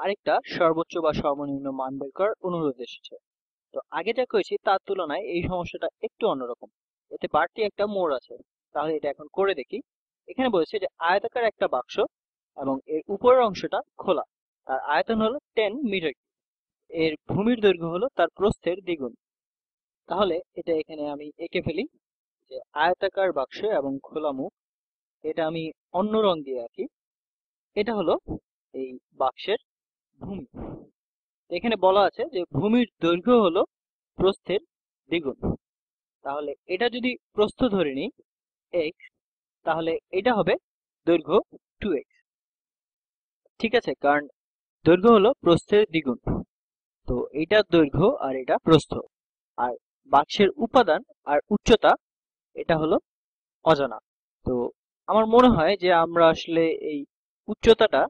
আরেকটা সর্বোচ্চ বা সর্বনিম্ন মান বের করার অনুরোধ এসেছে। তো আগে যা করেছি তার তুলনায় এই সমস্যাটা একটু অন্যরকম। এতে বাড়তি একটা মোড় আছে। তাহলে এটা এখন করে দেখি। এখানে বলেছে যে আয়তাকার একটা বাক্স এবং এর উপরের অংশটা খোলা। তার আয়তন হলো 10 মিটার। এর ভূমির দৈর্ঘ্য হলো তার প্রস্থের দ্বিগুণ। তাহলে এটা এখানে আমি এঁকে ফেলি যে আয়তাকার বাক্স এবং খোলা মুখ। এটা আমি অন্য রং দিয়ে আঁকি। এটা হলো এই বাক্সের ভূমি। এখানে বলা আছে যে ভূমির দৈর্ঘ্য হলো প্রস্থের দ্বিগুণ। তাহলে এটা যদি প্রস্থ ধরে নিই x, তাহলে এটা হবে দৈর্ঘ্য 2x। ঠিক আছে, কারণ দৈর্ঘ্য হলো প্রস্থের দ্বিগুণ। তো এটা দৈর্ঘ্য আর এটা প্রস্থ। আর বাক্সের উপাদান আর উচ্চতা এটা হলো অজানা। তো আমার মনে হয় যে আমরা আসলে এই উচ্চতাটা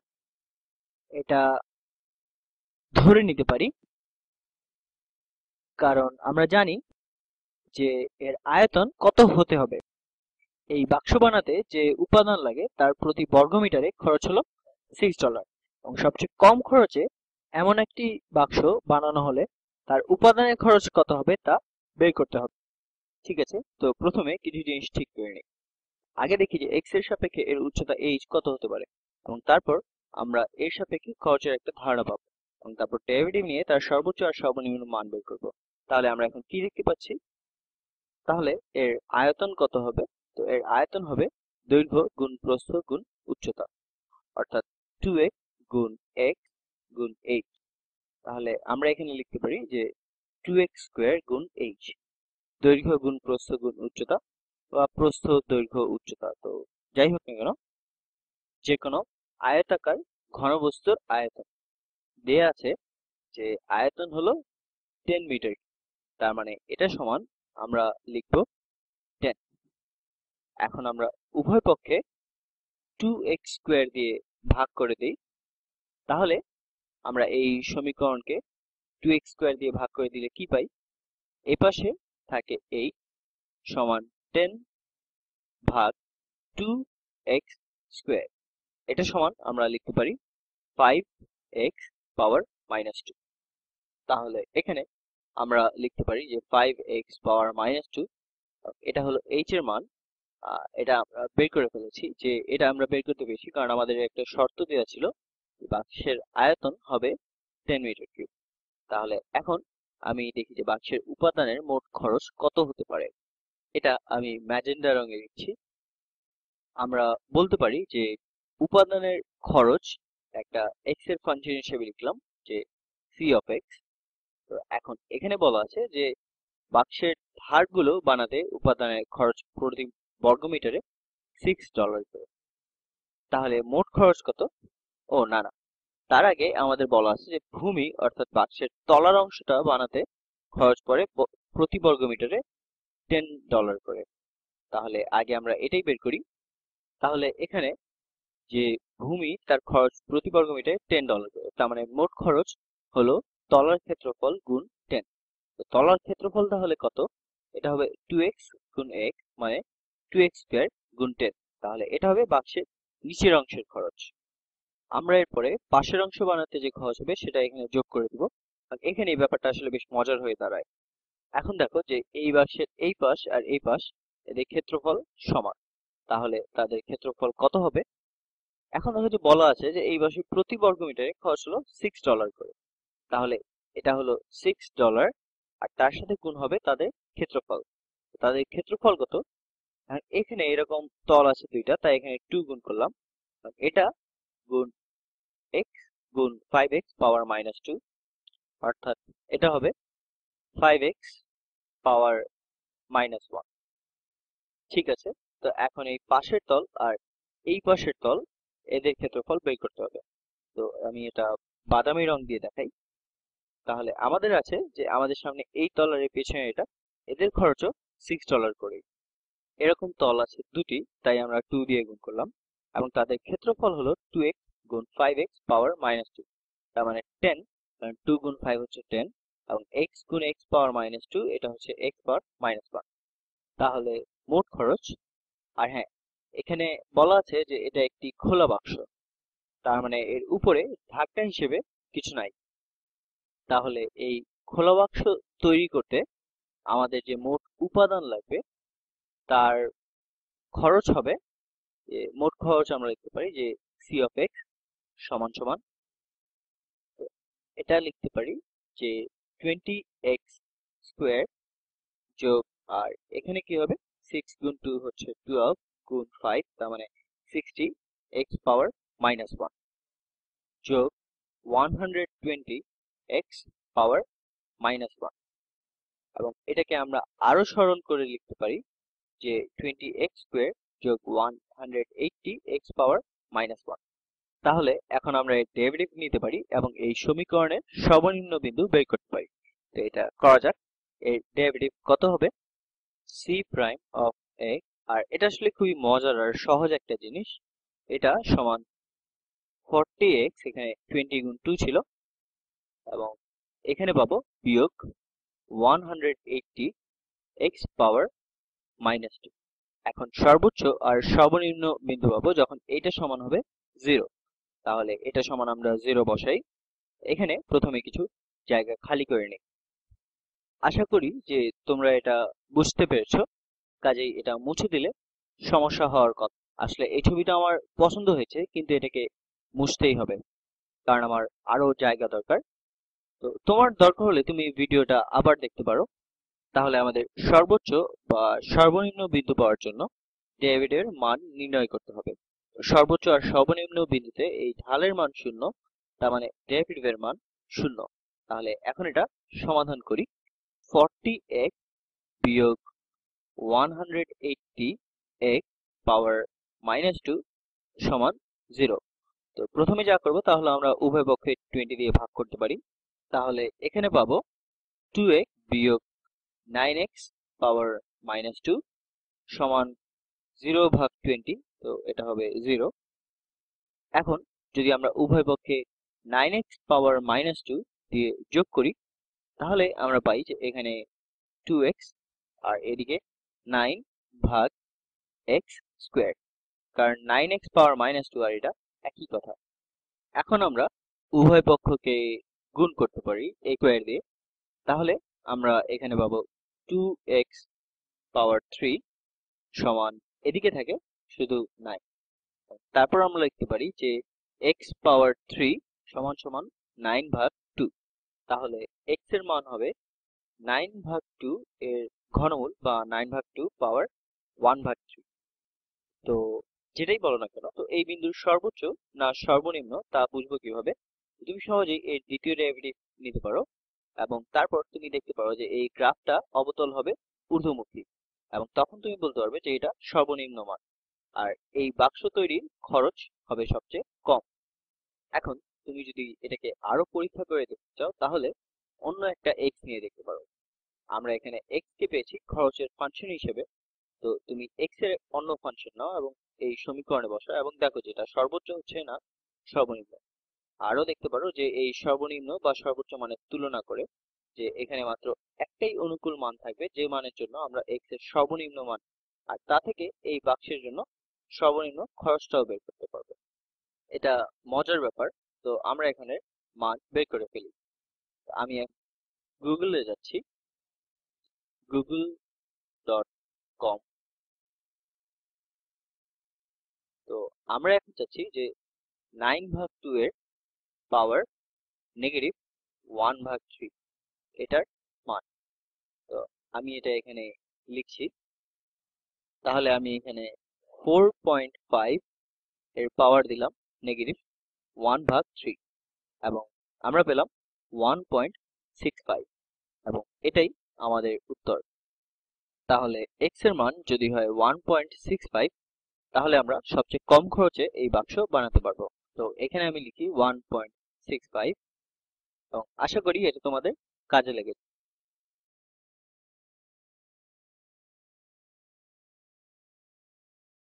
এটা ধরে নিতে পারি, কারণ আমরা জানি যে এর আয়তন কত হতে হবে। এই বাক্স বানাতে যে উপাদান লাগে তার প্রতি বর্গমিটারে খরচ হলো $6 এবং সবচেয়ে কম খরচে এমন একটি বাক্স বানানো হলে তার উপাদানের খরচ কত হবে তা বের করতে হবে। ঠিক আছে, তো প্রথমে কিছু জিনিস ঠিক করে নিই। আগে দেখি যে x এর সাপেক্ষে এর উচ্চতা h কত হতে পারে, এবং তারপর আমরা এর সাপেক্ষে খরচের একটা ধারণা পাবো, এবং তারপর ডেরিভেটিভ নিয়ে তার সর্বোচ্চ আর সর্বনিম্ন মান বের করব। তাহলে আমরা এখন কি দেখতে পাচ্ছি, তাহলে এর আয়তন কত হবে? তো এর আয়তন হবে দৈর্ঘ্য গুণ প্রস্থ গুণ উচ্চতা, অর্থাৎ 2x গুণ x গুণ h। তাহলে আমরা এখানে লিখতে পারি যে 2x স্কোয়ার গুণ h, দৈর্ঘ্য গুণ প্রস্থ গুণ উচ্চতা বা প্রস্থ দৈর্ঘ্য উচ্চতা। তো যাই হোক না কেন, যে কোনো আয়তাকার ঘনবস্তুর আয়তন দেয়া আছে যে আয়তন হলো 10 মিটার। তার মানে এটা সমান আমরা লিখব 10। এখন আমরা উভয় পক্ষে 2x স্কোয়ার দিয়ে ভাগ করে দিই। তাহলে আমরা এই সমীকরণকে 2x স্কোয়ার দিয়ে ভাগ করে দিলে কি পাই? এই পাশে থাকে 8 সমান 10 ভাগ 2x স্কোয়ার। এটা সমান আমরা লিখতে পারি 5x পাওয়ার -2। তাহলে এখানে আমরা লিখতে পারি যে 5x পাওয়ার -2, এটা হলো h এর মান। এটা আমরা বের করে ফেলেছি, যে এটা আমরা বের করতে পেরেছি কারণ আমাদের একটা শর্ত দেওয়া ছিল বাক্সের আয়তন হবে 10 মিটার কিউব। তাহলে এখন আমি দেখি যে বাক্সের উপাদানের মোট খরচ কত হতে পারে। এটা আমি ম্যাজেন্ডা রঙে দিচ্ছি। আমরা বলতে পারি যে উপাদানের খরচ একটা x এর ফাংশন হিসেবে লিখলাম যে c of x। তো এখন এখানে বলা আছে যে বাক্সের ধারগুলো বানাতে উপাদানের খরচ প্রতি বর্গমিটারে $6 করে। তাহলে মোট খরচ কত? ও না না, তার আগে আমাদের বলা আছে যে ভূমি অর্থাৎ বাক্সের তলার অংশটা বানাতে খরচ পড়ে প্রতি বর্গমিটারে $10 করে। তাহলে আগে আমরা এটাই বের করি। তাহলে এখানে যে ভূমি তার খরচ প্রতি বর্গমিটারে $10 করে, তার মানে মোট খরচ হলো তলার ক্ষেত্রফল গুণ 10। তো তলার ক্ষেত্রফল তাহলে কত? এটা হবে 2x গুণ x, মানে 2x স্কয়ার গুণ 10। তাহলে এটা হবে বাক্সের নিচের অংশের খরচ। আমরা এরপরে পাশের অংশ বানাতে যে খরচ হবে সেটা এখানে যোগ করে দিব। আর এখানে এই ব্যাপারটা আসলে বেশ মজার হয়ে দাঁড়ায়। এখন দেখো যে এই বাক্সের এই পাশ আর এই পাশ এদের ক্ষেত্রফল সমান। তাহলে তাদের ক্ষেত্রফল কত হবে? এখন দেখো যে বলা আছে যে এই বাক্সের প্রতি বর্গমিটারে খরচ হলো $6 করে। তাহলে এটা হলো $6 আর তার সাথে গুণ হবে তাদের ক্ষেত্রফল। তাদের ক্ষেত্রফল কত? আর এখানে এরকম তল আছে দুইটা, তাই এখানে 2 গুণ করলাম। আর এটা গুণ x গুণ 5x পাওয়ার -2, অর্থাৎ এটা হবে 5x পাওয়ার -1। ঠিক আছে, তো এখন এই পাশের তল আর এই পাশের তল এদের ক্ষেত্রফল বের করতে হবে। তো আমি এটা বাদামি রং দিয়ে দেখাই। তাহলে আমাদের আছে যে আমাদের সামনে এই তল আর এই পেছনে এটা, এদের খরচও $6 করে। এরকম তল আছে দুটি, তাই আমরা 2 দিয়ে গুণ করলাম, এবং তাদের ক্ষেত্রফল হলো 2x গুণ 5x পাওয়ার -2। তার মানে 10, কারণ 2 গুণ 5 হচ্ছে 10, এবং x গুণ x পাওয়ার -2 এটা হচ্ছে x পাওয়ার -1। তাহলে মোট খরচ, আর হ্যাঁ এখানে বলা আছে যে এটা একটি খোলা বাক্স, তার মানে এর উপরে ঢাকনা হিসেবে কিছু নাই। তাহলে এই খোলা বাক্স তৈরি করতে আমাদের যে মোট উপাদান লাগবে তার খরচ হবে, মোট খরচ আমরা লিখতে পারি যে সি অফ এক্স সমান সমান, এটা লিখতে পারি যে 20x স্কোয়ার যোগ, আর এখানে কি হবে 6 গুণ 2 হচ্ছে 12 গুণ 5 তার মানে 60 x পাওয়ার মাইনাস 1 যোগ 120 x পাওয়ার মাইনাস 1, এবং এটাকে আমরা আরো সরল করে লিখতে পারি যে 20x স্কোয়ার যোগ 180 x পাওয়ার মাইনাস 1। তাহলে এখন আমরা এর ডেরিভেটিভ নিতে পারি এবং এই সমীকরণের সর্বনিম্ন বিন্দু বের করতে পারি। তো এটা করা যাক। এর ডেরিভেটিভ কত হবে c প্রাইম অফ a, আর এটা আসলে খুবই মজার আর সহজ একটা জিনিস। এটা সমান 40x, এখানে 20 গুণ 2 ছিল, এবং এখানে পাবো বিয়োগ 180 x পাওয়ার মাইনাস 2। এখন সর্বোচ্চ আর সর্বনিম্ন বিন্দু পাবো যখন এটা সমান হবে 0। তাহলে এটা সমান আমরা 0 বসাই, এখানে প্রথমে কিছু জায়গা খালি করে নিই। আশা করি যে তোমরা এটা বুঝতে পেরেছো, কাজেই এটা মুছে দিলে সমস্যা হওয়ার কথা। আসলে এই ছবিটা আমার পছন্দ হয়েছে, কিন্তু এটাকে মুছতেই হবে কারণ আমার আরো জায়গা দরকার। তো তোমার দরকার হলে তুমি ভিডিওটা আবার দেখতে পারো। তাহলে আমাদের সর্বোচ্চ বা সর্বনিম্ন বিন্দু পাওয়ার জন্য ডেরিভেটিভের মান নির্ণয় করতে হবে। সর্বোচ্চ আর সর্বনিম্ন বিন্দুতে এই ঢালের মান 0, তার মানে ডেরিভেটিভের মান 0। তাহলে এখন এটা সমাধান করি। 40x বিয়োগ 180x পাওয়ার মাইনাস 2 সমান 0। তো প্রথমে যা করব তাহলে আমরা উভয় পক্ষে 20 দিয়ে ভাগ করতে পারি। তাহলে এখানে পাবো 2x বিয়োগ 9x পাওয়ার মাইনাস 2 সমান 0 ভাগ 20, তো এটা হবে 0। এখন যদি আমরা উভয় পক্ষে 9x পাওয়ার মাইনাস 2 দিয়ে যোগ করি তাহলে আমরা পাই যে এখানে 2x আর এদিকে 9 ভাগ x স্কোয়ার, কারণ 9x পাওয়ার মাইনাস 2 আর এটা একই কথা। এখন আমরা উভয় পক্ষকে গুণ করতে পারি a স্কোয়ার দিয়ে। তাহলে আমরা এখানে পাবো 2x পাওয়ার 3 সমান, এদিকে থাকে শুধু 9। তারপর আমরা লিখতে পারি যে x পাওয়ার 3 সমান সমান 9 ভাগ 2। তাহলে x এর মান হবে 9 ভাগ 2 এর ঘনমূল বা 9 ভাগ 2 পাওয়ার 1 ভাগ 3। তো যেটাই বলো না কেন, তো এই বিন্দুর সর্বোচ্চ না সর্বনিম্ন তা বুঝবো কিভাবে? তুমি সহজেই এর দ্বিতীয় ডেরিভেটিভ নিতে পারো এবং তারপর তুমি দেখতে পারো যে এই গ্রাফটা অবতল হবে ঊর্ধ্বমুখী, এবং তখন তুমি বলতে পারবে যে এটা সর্বনিম্ন মান, আর এই বাক্স তৈরির খরচ হবে সবচেয়ে কম। এখন তুমি যদি এটাকে আরো পরীক্ষা করে দেখতে চাও তাহলে অন্য একটা x নিয়ে দেখতে পারো। আমরা এখানে x কে পেয়েছি খরচের ফাংশন হিসেবে, তো তুমি x এর অন্য ফাংশন নাও এবং এই সমীকরণে বসাও এবং দেখো যে এটা সর্বোচ্চ হচ্ছে না সর্বনিম্ন। আরো দেখতে পারো যে এই সর্বনিম্ন বা সর্বোচ্চ মানের তুলনা করে যে এখানে মাত্র একটাই অনুকূল মান থাকবে যে মানের জন্য আমরা x এর সর্বনিম্ন মান, আর তা থেকে এই বাক্সের জন্য সর্বনিম্ন খরচটাও বের করতে পারবো। এটা মজার ব্যাপার। তো আমরা এখানে মান বের করে ফেলি। আমি গুগলে যাচ্ছি, google.com। তো আমরা এখন চাচ্ছি যে 9 ভাগ 2 এর পাওয়ার নেগেটিভ 1 ভাগ 3 এটার মান। তো আমি এটা এখানে লিখছি। তাহলে আমি এখানে 4.5 এর পাওয়ার দিলাম নেগেটিভ 1 ভাগ 3 এবং আমরা পেলাম 1.65, এবং এটাই আমাদের উত্তর। তাহলে x এর মান যদি হয় 1.65 তাহলে আমরা সবচেয়ে কম খরচে এই বাক্স বানাতে পারবো। তো এখানে আমি লিখি 1.65 এবং আশা করি এটা তোমাদের কাজে লেগেছে।